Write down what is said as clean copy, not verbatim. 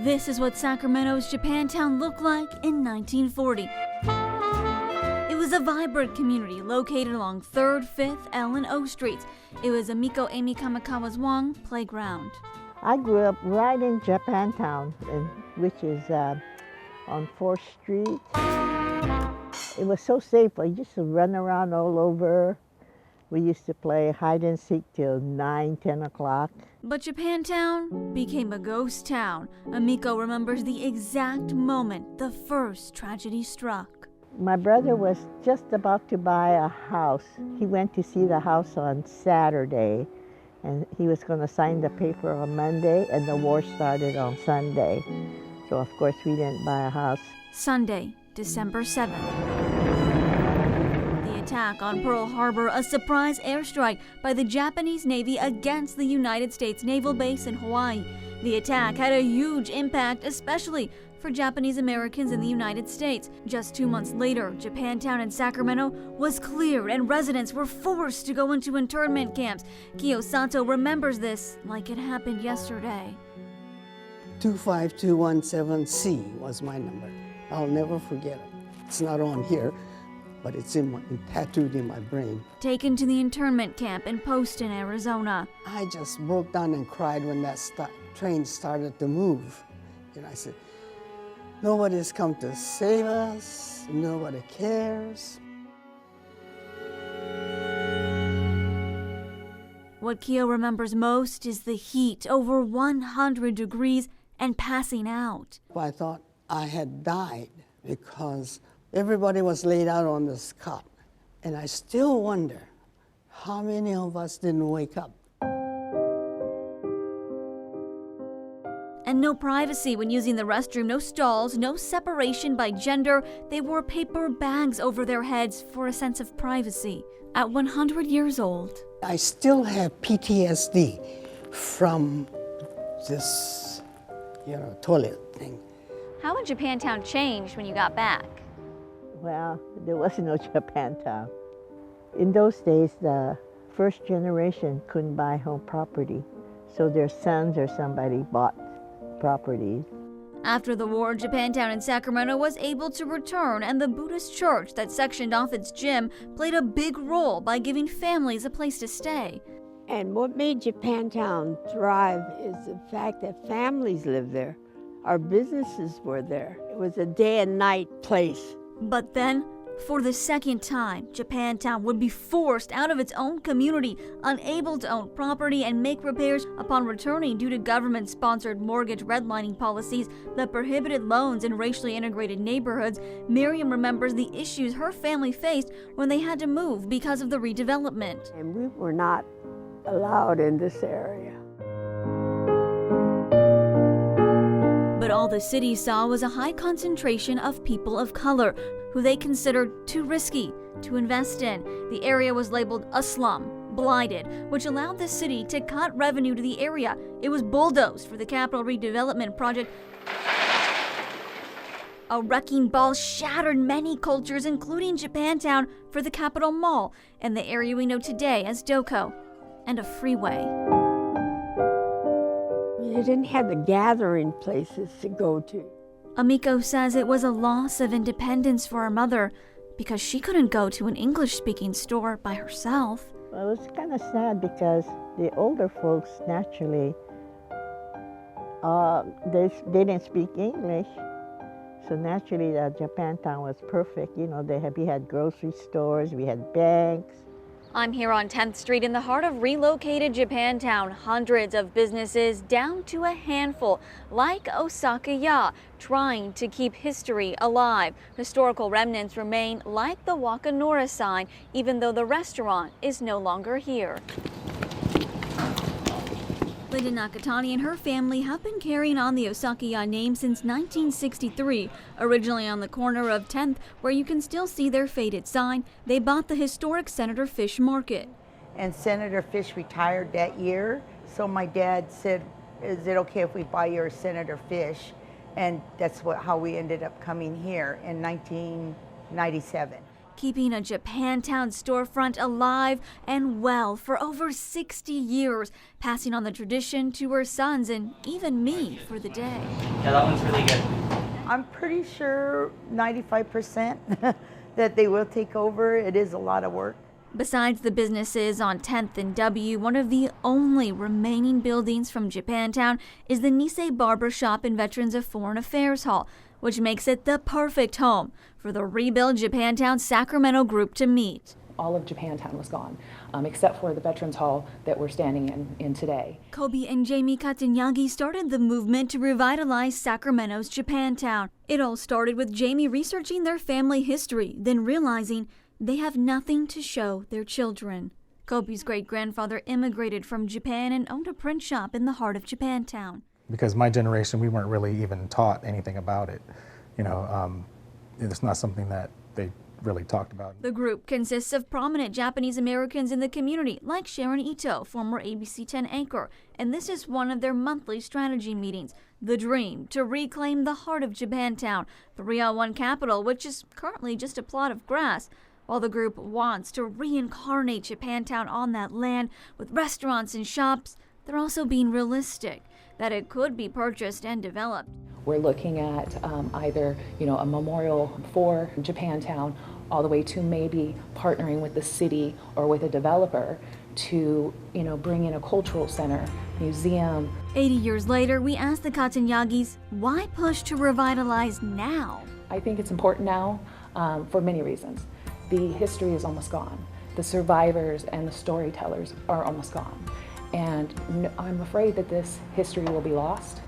This is what Sacramento's Japantown looked like in 1940. It was a vibrant community located along 3rd, 5th, L, and O Streets. It was Amiko Amy Kamikawa's Wong playground. I grew up right in Japantown, which is on 4th Street. It was so safe. I used to run around all over. We used to play hide and seek till 9, 10 o'clock. But Japantown became a ghost town. Amiko remembers the exact moment the first tragedy struck. My brother was just about to buy a house. He went to see the house on Saturday, and he was going to sign the paper on Monday, and the war started on Sunday. So, of course, we didn't buy a house. Sunday, December 7th. The attack on Pearl Harbor, a surprise airstrike by the Japanese Navy against the United States naval base in Hawaii. The attack had a huge impact, especially for Japanese Americans in the United States. Just 2 months later, Japantown in Sacramento was cleared and residents were forced to go into internment camps. Kiyo Sato remembers this like it happened yesterday. 25217C was my number. I'll never forget it. It's not on here, but it's tattooed in my brain. Taken to the internment camp in Poston, Arizona. I just broke down and cried when that train started to move. And I said, nobody's come to save us, nobody cares. What Kiyo remembers most is the heat, over 100 degrees, and passing out. I thought I had died because everybody was laid out on this cot. And I still wonder how many of us didn't wake up. And no privacy when using the restroom, no stalls, no separation by gender. They wore paper bags over their heads for a sense of privacy. At 100 years old, I still have PTSD from this, toilet thing. How had Japantown changed when you got back? Well, there was no Japantown. In those days, the first generation couldn't buy home property, so their sons or somebody bought properties. After the war, Japantown in Sacramento was able to return, and the Buddhist church that sectioned off its gym played a big role by giving families a place to stay. And what made Japantown thrive is the fact that families lived there. Our businesses were there. It was a day and night place. But then, for the second time, Japantown would be forced out of its own community, unable to own property and make repairs upon returning due to government-sponsored mortgage redlining policies that prohibited loans in racially integrated neighborhoods. Miriam remembers the issues her family faced when they had to move because of the redevelopment. And we were not allowed in this area. But all the city saw was a high concentration of people of color, who they considered too risky to invest in. The area was labeled a slum, blighted, which allowed the city to cut revenue to the area. It was bulldozed for the capital redevelopment project. A wrecking ball shattered many cultures, including Japantown, for the Capitol Mall and the area we know today as Doko, and a freeway. You didn't have the gathering places to go to. Amiko says it was a loss of independence for her mother because she couldn't go to an English-speaking store by herself. Well, it was kind of sad because the older folks naturally, they didn't speak English. So naturally, Japantown was perfect. We had grocery stores, we had banks. I'm here on 10th Street in the heart of relocated Japantown. Hundreds of businesses down to a handful, like Osaka-ya, trying to keep history alive. Historical remnants remain, like the Wakanora sign, even though the restaurant is no longer here. Linda Nakatani and her family have been carrying on the Osaka-ya name since 1963. Originally on the corner of 10th, where you can still see their faded sign, they bought the historic Senator Fish Market. And Senator Fish retired that year, so my dad said, is it okay if we buy your Senator Fish? And that's how we ended up coming here in 1997. keeping a Japantown storefront alive and well for over 60 years, passing on the tradition to her sons and even me for the day. Yeah, that one's really good. I'm pretty sure 95% that they will take over. It is a lot of work. Besides the businesses on 10th and W, one of the only remaining buildings from Japantown is the Nisei Barber Shop and Veterans of Foreign Affairs Hall, which makes it the perfect home for the rebuilt Japantown Sacramento group to meet. All of Japantown was gone, except for the Veterans Hall that we're standing in today. Kobe and Jamie Katanyagi started the movement to revitalize Sacramento's Japantown. It all started with Jamie researching their family history, then realizing they have nothing to show their children. Kobe's great-grandfather immigrated from Japan and owned a print shop in the heart of Japantown. Because my generation, we weren't really even taught anything about it. It's not something that they really talked about. The group consists of prominent Japanese Americans in the community, like Sharon Ito, former ABC 10 anchor, and this is one of their monthly strategy meetings. The dream to reclaim the heart of Japantown, the 301 capital, which is currently just a plot of grass. While the group wants to reincarnate Japantown on that land with restaurants and shops, they're also being realistic that it could be purchased and developed. We're looking at either, a memorial for Japantown, all the way to maybe partnering with the city or with a developer to, bring in a cultural center, museum. 80 years later, we asked the Katanyagis, why push to revitalize now? I think it's important now for many reasons. The history is almost gone. The survivors and the storytellers are almost gone. And I'm afraid that this history will be lost.